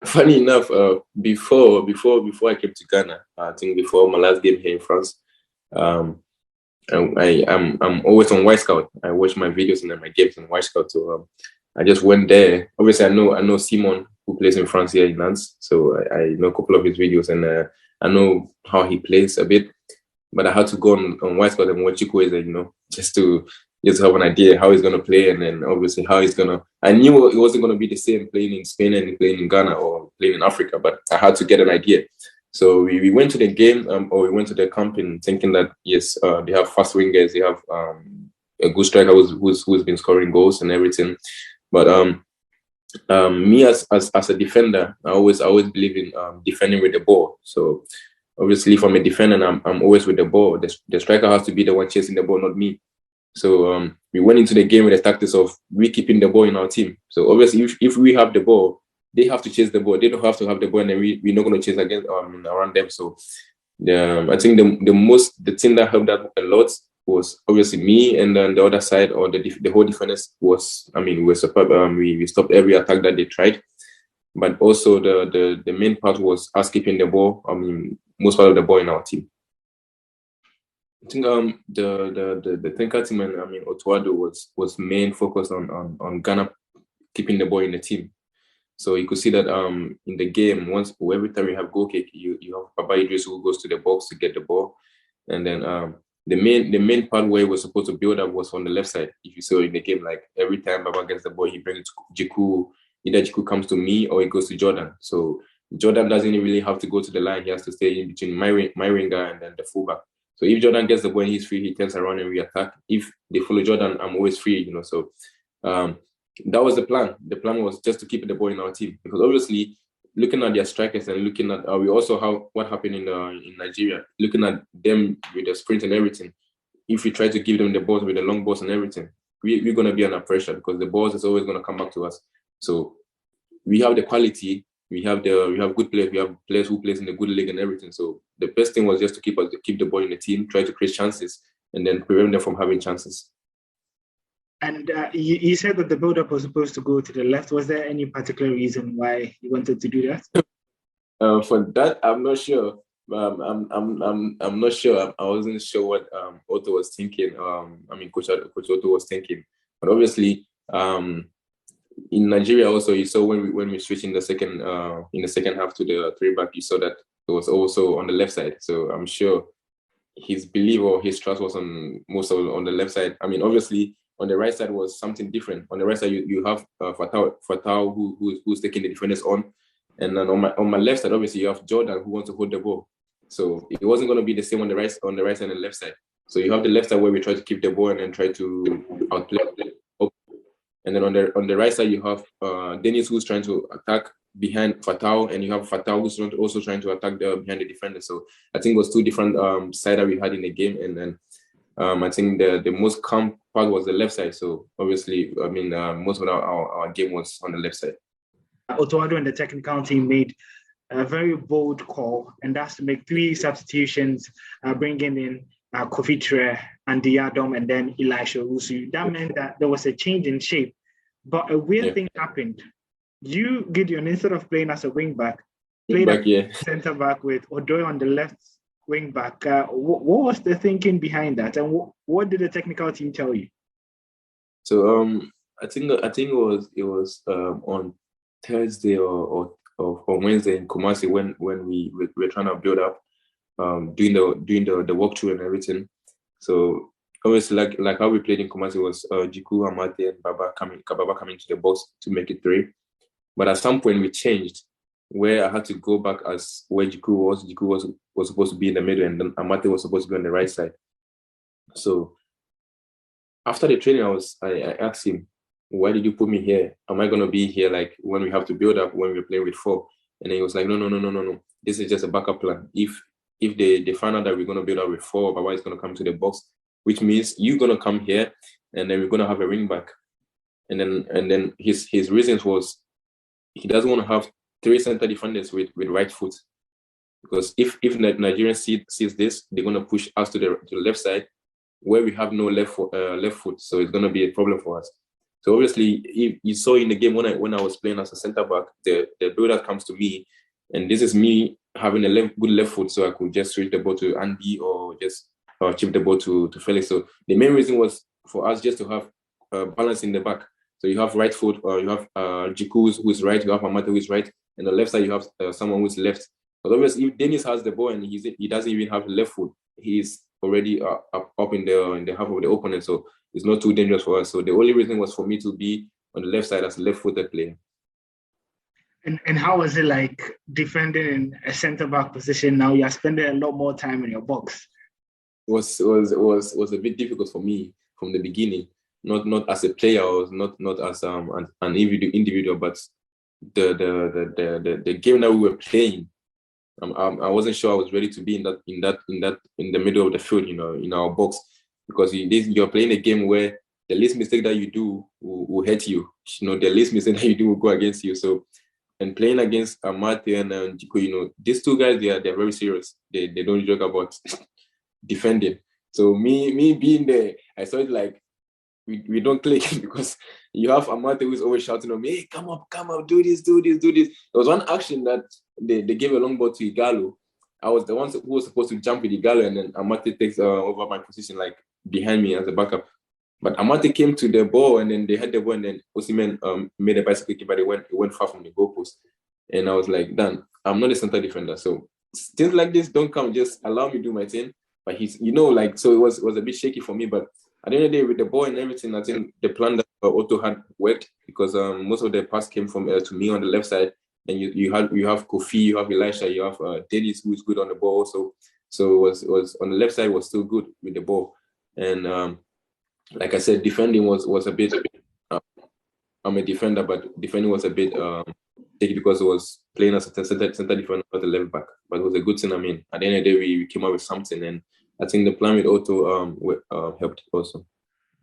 Funny enough, before I came to Ghana, I think before my last game here in France, um, I'm always on White Scout. I watch my videos and then my games on White Scout. So I just went there. Obviously, I know Simon who plays in France here in Nantes, so I know a couple of his videos and I know how he plays a bit. But I had to go on White Scout and watch Chukwueze, just to have an idea how he's gonna play, and then obviously how he's gonna. I knew it wasn't gonna be the same playing in Spain and playing in Ghana or playing in Africa, but I had to get an idea. So we went to the game, or we went to the camping, thinking that yes, they have fast wingers, they have a good striker who's been scoring goals and everything. But me as a defender, I always believe in defending with the ball. So obviously, if I'm a defender, and I'm always with the ball. The striker has to be the one chasing the ball, not me. So we went into the game with the tactics of we keeping the ball in our team. So obviously, if we have the ball, they have to chase the ball. They don't have to have the ball, and then we're not going to chase against around them. So I think the thing that helped that a lot was obviously me, and then the other side or the whole defense was, I mean, we were superb. We stopped every attack that they tried, but also the main part was us keeping the ball. I mean, most part of the ball in our team. I think the Thinker team and I mean Otuado was main focus on Ghana keeping the ball in the team. So you could see that in the game, every time you have goal kick, you have Baba Idris who goes to the box to get the ball, and then the main part where he was supposed to build up was on the left side. If you saw in the game, like every time Baba gets the ball, he brings it to Jiku. Either Jiku comes to me or he goes to Jordan. So Jordan doesn't really have to go to the line; he has to stay in between my winger and then the fullback. So if Jordan gets the ball and he's free, he turns around and we attack. If they follow Jordan, I'm always free, So that was the plan. The plan was just to keep the ball in our team because obviously, looking at their strikers and looking at we also have what happened in Nigeria, looking at them with the sprint and everything. If we try to give them the balls with the long balls and everything, we're gonna be under pressure because the balls is always gonna come back to us. So we have the quality, we have good players, we have players who plays in the good league and everything. So the best thing was just to keep the ball in the team, try to create chances, and then prevent them from having chances. And you said that the build-up was supposed to go to the left. Was there any particular reason why you wanted to do that? For that, I'm not sure. I'm not sure. I wasn't sure what Otto was thinking. Coach Otto was thinking. But obviously, in Nigeria also, you saw when we switched in the second half to the three back, you saw that it was also on the left side. So I'm sure his belief or his trust was on the left side. I mean, obviously on the right side was something different. On the right side, you have Fatau who's taking the defenders on, and then on my left side, obviously you have Jordan who wants to hold the ball. So it wasn't going to be the same on the right side and the left side. So you have the left side where we try to keep the ball and then try to outplay. And then on the right side you have Dennis who's trying to attack behind Fatau, and you have Fatau who's also trying to attack behind the defender. So I think it was two different sides that we had in the game, and then I think the most calm part was the left side. So obviously, I mean, most of our game was on the left side. Otuado and the technical team made a very bold call, and that's to make 3 substitutions, bringing in Kofi Tre, Andy Adam, and then Elisha Owusu. That meant that there was a change in shape, but a weird thing happened. You, Gideon, instead of playing as a wing back, played as centre back with Odoi on the left wing back. What was the thinking behind that, and what did the technical team tell you? So I think it was on Thursday or Wednesday in Kumasi when we were trying to build up, doing the walkthrough and everything. So obviously, like how we played in Kumasi was Jiku, Amate, and Baba coming to the box to make it 3. But at some point we changed, where I had to go back as where Jiku was. Jiku was supposed to be in the middle, and then Amate was supposed to be on the right side. So after the training, I asked him, why did you put me here? Am I going to be here like when we have to build up, when we're playing with 4? And then he was like, no. This is just a backup plan. If they find out that we're going to build up with 4, Baba is going to come to the box, which means you're going to come here, and then we're going to have a wing back. And then his reasons was he doesn't want to have 3 center defenders with right foot, because if Nigerians sees this, they're going to push us to the left side where we have no left foot, so it's going to be a problem for us. So obviously, you saw in the game when I was playing as a centre back, the ball that comes to me, and this is me having a good left foot, so I could just switch the ball to Andy or just chip the ball to Felix. So the main reason was for us just to have balance in the back. So you have right foot, or you have Jiku who is right, you have Amate who is right, and on the left side you have someone who is left. But obviously, if Dennis has the ball and he doesn't even have the left foot, he's already up in the half of the opponent, so it's not too dangerous for us. So the only reason was for me to be on the left side as a left-footed player. And how was it like defending in a centre back position? Now you're spending a lot more time in your box. It was a bit difficult for me from the beginning. Not as a player, or not as an individual, but the game that we were playing. I wasn't sure I was ready to be in the middle of the field, in our box, because you're playing a game where the least mistake that you do will hurt you. The least mistake that you do will go against you. So, and playing against Amate and Jiku, these two guys, they're very serious. They don't joke about defending. So me being there, I saw it like we don't click because you have Amate who's always shouting at me, hey, come up, do this. There was one action that they gave a long ball to Igalo. I was the one who was supposed to jump with Igalo, and then Amate takes over my position, like behind me as a backup. But Amate came to the ball, and then they had the ball, and then Osimhen made a bicycle kick, but it went far from the goalpost. And I was like, Dan, I'm not a center defender, so things like this don't come. Just allow me to do my thing. But so it was a bit shaky for me. But at the end of the day, with the ball and everything, I think the plan that Otto had worked, because most of the pass came from to me on the left side, and you have Kofi, you have Elisha, you have Dennis, who is good on the ball also. So it was on the left side was still good with the ball, and like I said, defending was a bit. I'm a defender, but defending was a bit tricky because it was playing as a center defender, not a left back. But it was a good thing. I mean, at the end of the day, we came up with something, and I think the plan with Otto helped also.